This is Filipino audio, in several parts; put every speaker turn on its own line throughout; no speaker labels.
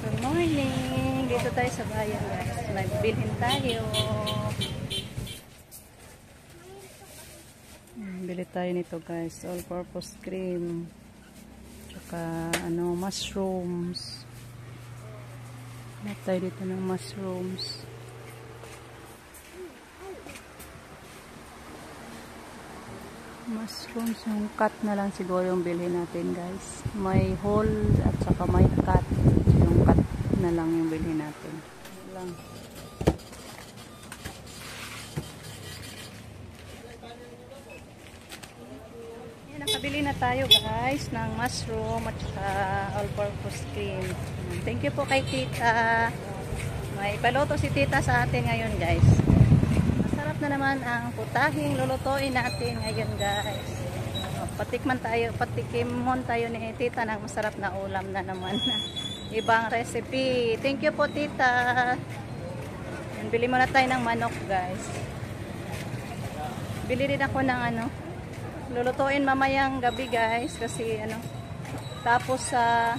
Good morning! Dito tayo sa bayan guys. Nagbilhin tayo. Bili tayo nito guys. All-purpose cream. Tsaka mushrooms. Bili tayo dito ng mushrooms. Mushrooms, yung cut na lang siguro yung bilhin natin guys. May whole at saka may cut. Yung cut na lang yung bilhin natin. Lang. Yan, nakabili na tayo guys ng mushroom at saka all-purpose cream. Thank you po kay tita. May paluto si tita sa atin ngayon guys. Masarap na naman ang putahing lulutuin natin ngayon guys. Patikimon tayo ni tita ng masarap na ulam na naman. Ibang recipe. Thank you po tita. Bili muna tayo ng manok guys. Bili din ako ng lulutuin mamayang gabi guys. Kasi tapos sa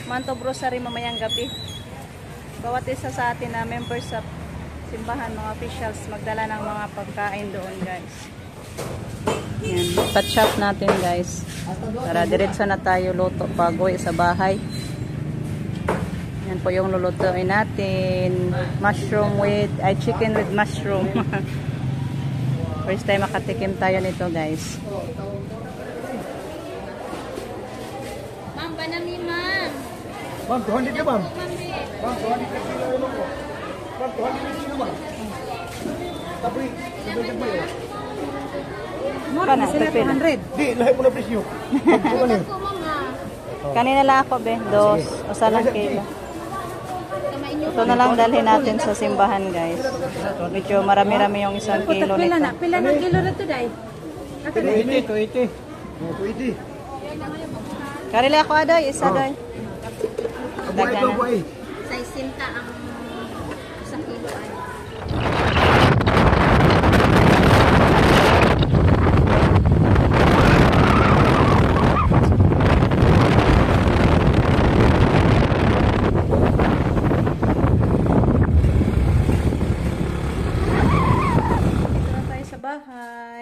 Manto Grocery mamayang gabi. Bawat isa sa atin na members sa simbahan, mga officials, magdala ng mga pagkain doon guys. Yan, touch up natin guys. Para diretso na tayo luto pag uwi sa bahay. Yan po yung lulutuin natin. Chicken with mushroom. First time makatikim tayo nito guys.
Ma'am, banami ma'am.
Ma'am, 200 ka ma'am? Ma'am, 200 ka kilo mo po. Ma'am, 200 ka kilo ma'am. Tapi, sabagad ba yun?
Mura na sila 200.
Di, lahat mo na presyo.
Kanina lang ako be, 2 o salang kilo. Ito na lang dalhin natin sa simbahan guys. Medyo marami-rami yung 1 kilo nito.
Pila na kilo na ito dahil?
280. 280.
Karili ako adoy, isa doy. Daga na.
Sa isinta ang 1 kilo ay.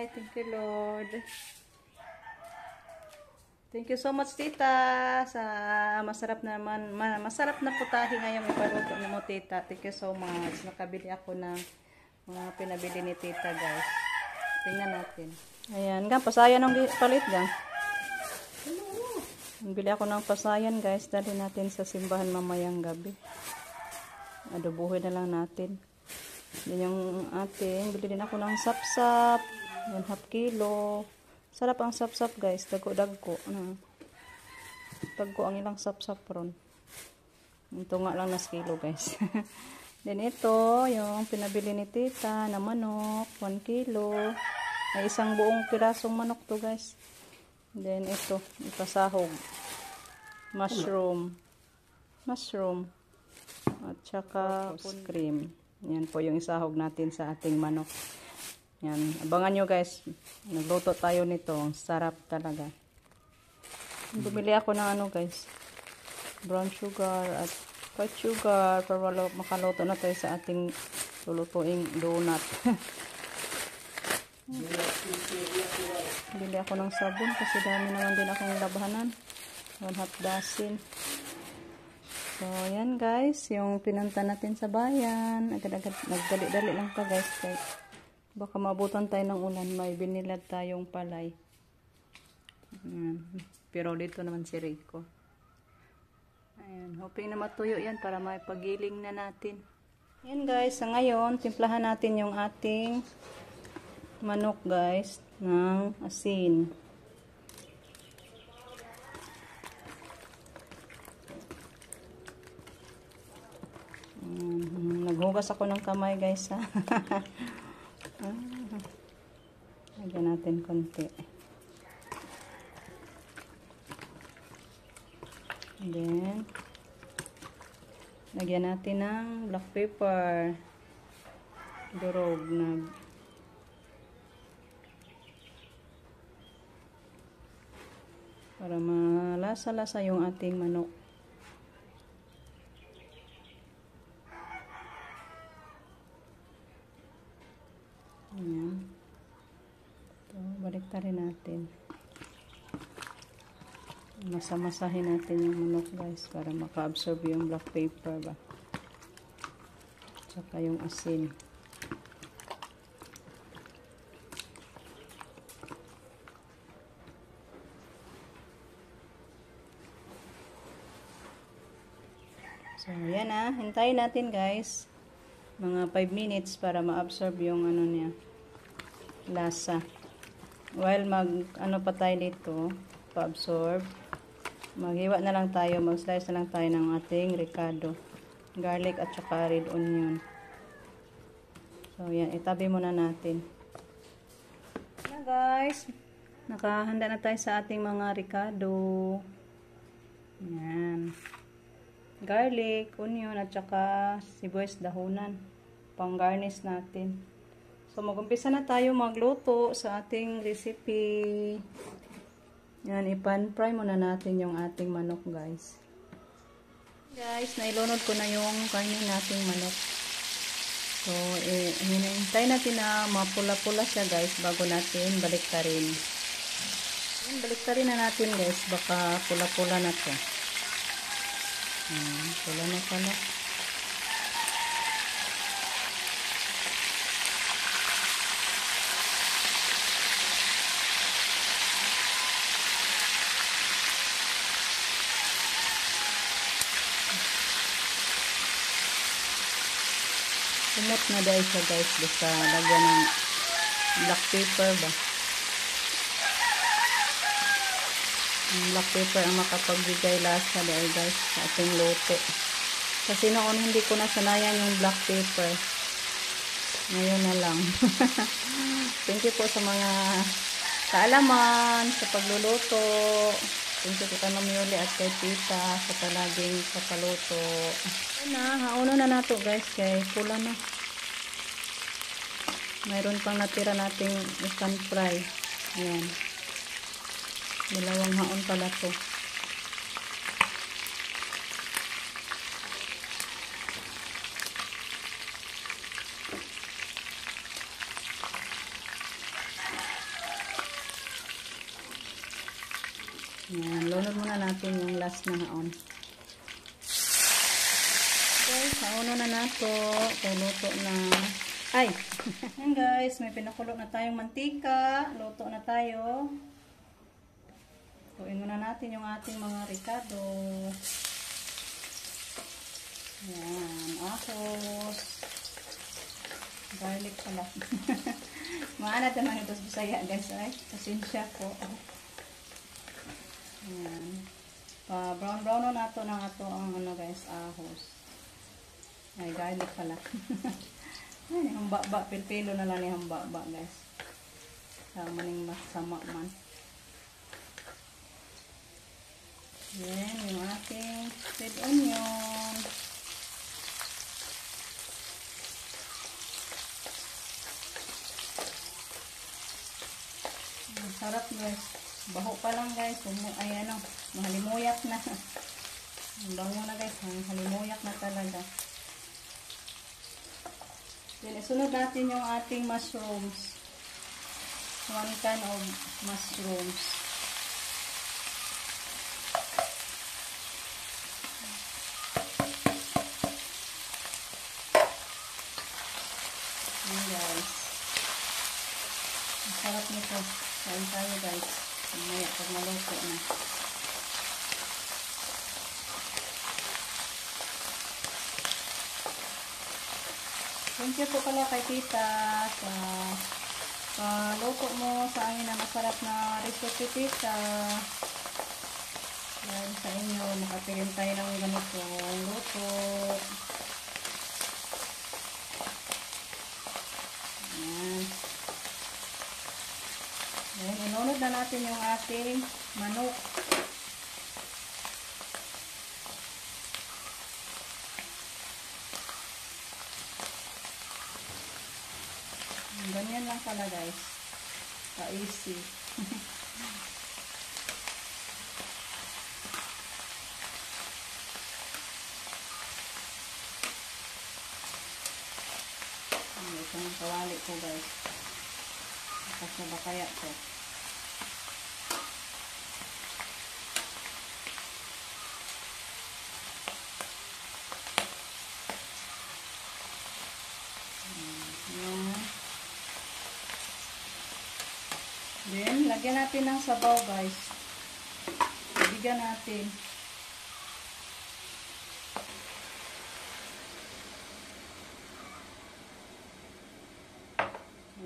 Thank you Lord. Thank you so much tita sa masarap na putahe ngayong ipaluto ni mo tita. Thank you so much. Nakabili ako ng mga pinabili ni tita guys. Tingnan natin. Ayan, pasayan ng palit gang. Bili ako ng pasayan guys. Dali natin sa simbahan mamayang gabi. Adobuhin na lang natin. Yan yung ating. Bili din ako ng sapsap. 1/2 kilo. Sarap ang sapsap guys. Dagko-dagko. Dagko ang ilang sapsap ron. Ito nga lang na kilo guys. Then ito, yung pinabili ni tita na manok. 1 kilo. Ay isang buong pirasong manok to guys. Then ito, ipasahog. Mushroom. At saka cream. Yan po yung isahog natin sa ating manok. Yan. Abangan nyo guys. Nagluto tayo nito. Sarap talaga. Bumili ako ng guys. Brown sugar at white sugar para makaluto na tayo sa ating lulutuing donut. Bili ako ng sabon kasi dami naman din akong labahanan. 1/2 dozen. So, yan guys, yung pinunta natin sa bayan. Agad-agad, nagdali-dali lang ka guys. Kaya baka mabutan tayo ng ulan. May binilad tayong palay. Pero dito naman si Rico. Ayan, hoping na matuyo yan para may pagiling na natin. Yan guys, sa ngayon, timplahan natin yung ating manok guys ng asin. Naghugas ako ng kamay guys ha. Lagyan natin konti. Then lagyan natin ng black pepper. Durog na para malasa-lasa yung ating manok. baliktarin natin. Masamasahin natin yung manok guys para maka-absorb yung black pepper ba. Tsaka yung asin. So, yan na. Hintayin natin guys. Mga 5 minutes para ma-absorb yung ano niya. Lasa. While ano pa tayo dito, pa-absorb. Maghiwa na lang tayo. Mag-slice na lang tayo ng ating ricado. Garlic at saka red onion. So, yan. Itabi muna natin. Na guys. Nakahanda na tayo sa ating mga ricado. Yan. Garlic, onion, at saka sibuyas dahunan. Pang-garnish natin. So, mag-umpisa na tayo magluto sa ating recipe. Yan, ipan-fry muna natin yung ating manok, guys. Guys, nailunod ko na yung karne nating manok. So, hinintay natin na mapula-pula siya, guys, bago natin baliktarin. Yan, baliktarin na natin, guys. Baka pula-pula na to. Pula na pala. Sumot na dahil siya guys. Basta lagyan ng black pepper ba. Black pepper ang makapagbigay lasa dahil guys sa ating luto. Kasi noon hindi ko nasanayan yung black pepper. Ngayon na lang. Thank you po sa mga kaalaman sa pagluluto. Thank you kay Mami Yuli at kay Tita sa palaging papaluto. Ayan na, hauna na nato guys kay pula na. Mayroon pang natira nating ikan fry. Ayan. Dalawang haon pala to. Yan, lunod muna natin yung last na haon. Okay, haon na nato. Luto na. Ay! Yan guys, may pinakulo na tayong mantika. Luto na tayo. Tuin muna natin yung ating mga ricado. Yan, ahos. Garlic pala. Maanat naman ito sa Bisaya guys. Ay, pasensya po. Yan. Brown na ito ng ato ang ano guys, ahos. Ay, garlic pala. Ay, hamba-ba. Pilpilo na lang ni hamba-ba guys. Sama ning masama man. Yan, yung ating red onion. Ang sarap guys. Baho pa lang guys. Ay ano, mahalimuyak na. Ang bango na guys. Mahalimuyak na talaga. Then, isunod natin yung ating mushrooms. 1 can of mushrooms. Guys, ang sarap nito. Kain tayo guys. Mamaya pag maluto na. Thank you po pala kay Tita sa luto mo sa amin na masarap na recipe, Tita. Yan sa inyo. Makapirin tayo ng ganito luto. Ayan, inunod na natin yung ating manok. Ganyan lang pala guys. Pa-easy. Ito ang kawali ko guys. Tapos na ba kaya to? lagyan natin ng sabaw guys. Bigyan natin.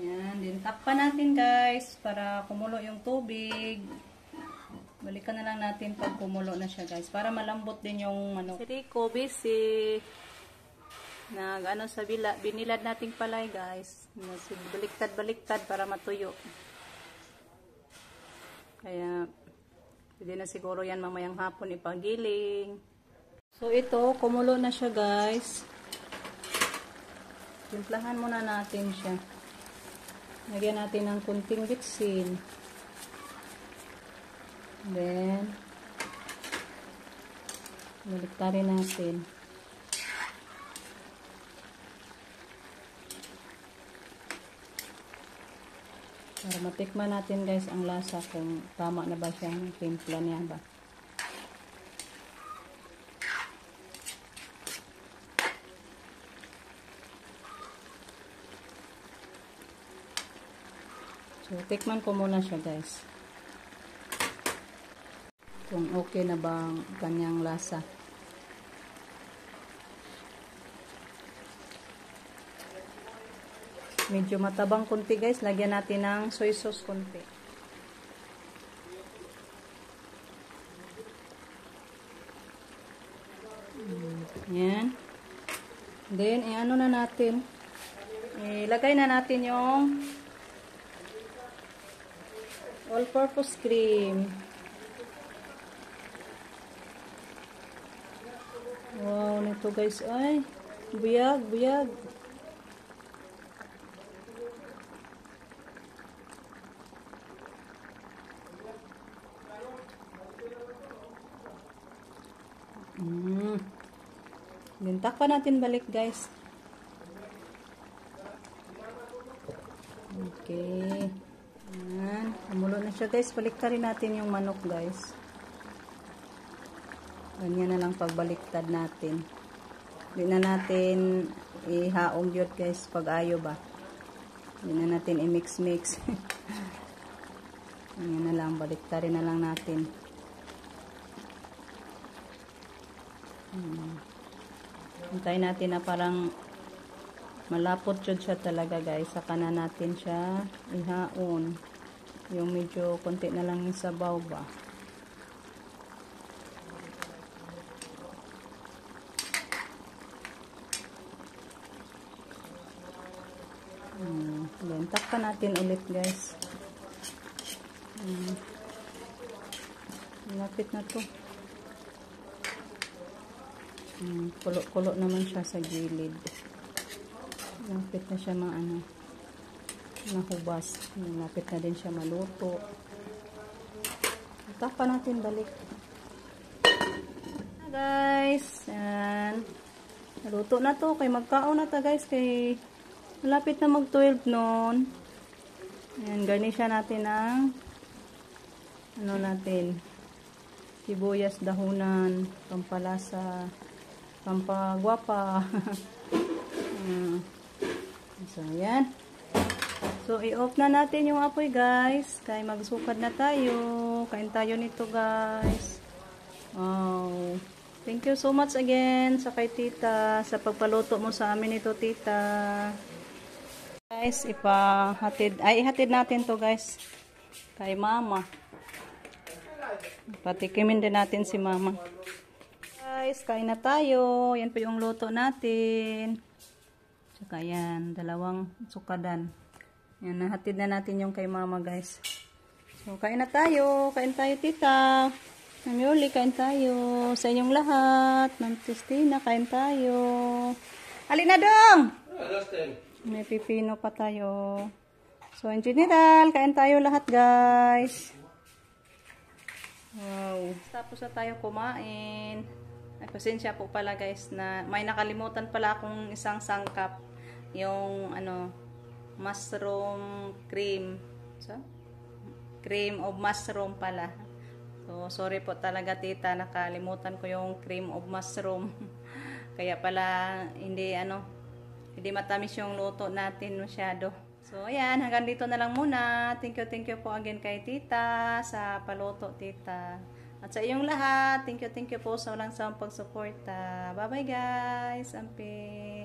Ayan, din takpan natin guys para kumulo yung tubig. Balikan na lang natin pag kumulo na siya guys para malambot din yung manok. Si Rico busy. Ano sa binilad nating palay guys. Baliktad-baliktad para matuyo. Kaya pwede na siguro yan mamayang hapon ipagiling. So ito, kumulo na siya guys. Timplahan muna natin siya. Lagyan natin ng kunting bitsin. Then, baliktarin natin. Para matikman natin guys ang lasa kung tama na ba siyang timpla niya ba. So, tikman ko muna siya guys. Kung okay na ba ang kanyang lasa. Medyo matabang konti guys. Lagyan natin ng soy sauce konti. Yan. Then, ano na natin. Ilagay na natin yung all-purpose cream. Wow, nito guys. Ay, buyag, buyag. Then, takpan natin balik guys. Okay. Ayan. Kumulo na siya guys. Baliktarin natin yung manok guys. Ganyan na lang pagbaliktad natin. Hindi na natin ihaong yun guys pag ayo ba. Hindi na natin i-mix-mix. Ganyan na lang. Baliktarin na lang natin. Hintayin natin na parang malapot yun siya talaga guys. Saka na natin siya ihaon. Yung medyo konti na lang yung sabaw ba. Then, takpan natin ulit guys. Lapit na to. Kulo-kulo naman siya sa gilid. Lapit na siya nahubas. Lapit na din siya maluto. Takpan natin balik. Guys, yan. Naluto na to. Kay magkaon na ta guys. Kay malapit na mag 12 noon. Yan, garnisha natin ng natin. Sibuyas, dahunan, pampalasa, pampagwapa. So, yan. So, i-off na natin yung apoy, guys. Kaya magsukad na tayo. Kain tayo nito, guys. Wow. Thank you so much again sa kay tita. Sa pagpaluto mo sa amin ito, tita. Guys, ihatid natin to, guys. Kay mama. Patikimin din natin si mama. Guys, kain na tayo. Yan po yung luto natin. Tsaka yan, 2 sukadan. Yan, nahatid na natin yung kay mama guys. So, kain na tayo. Kain tayo tita. Mami Uli, kain tayo. Sa inyong lahat. Ma'am Christina, kain tayo. Halina dong! May pipino pa tayo. So, in general, kain tayo lahat guys. Wow. Tapos na tayo kumain. Ay, pasensya po pala guys na may nakalimutan pala akong isang sangkap. Yung mushroom cream. So, cream of mushroom pala. So, sorry po talaga tita, nakalimutan ko yung cream of mushroom. Kaya pala hindi matamis yung luto natin masyado. So, ayan, hanggang dito na lang muna. Thank you po again kay tita sa paluto, tita. At sa iyong lahat, thank you po sa walang sawang pagsuporta. Bye-bye guys. Amping.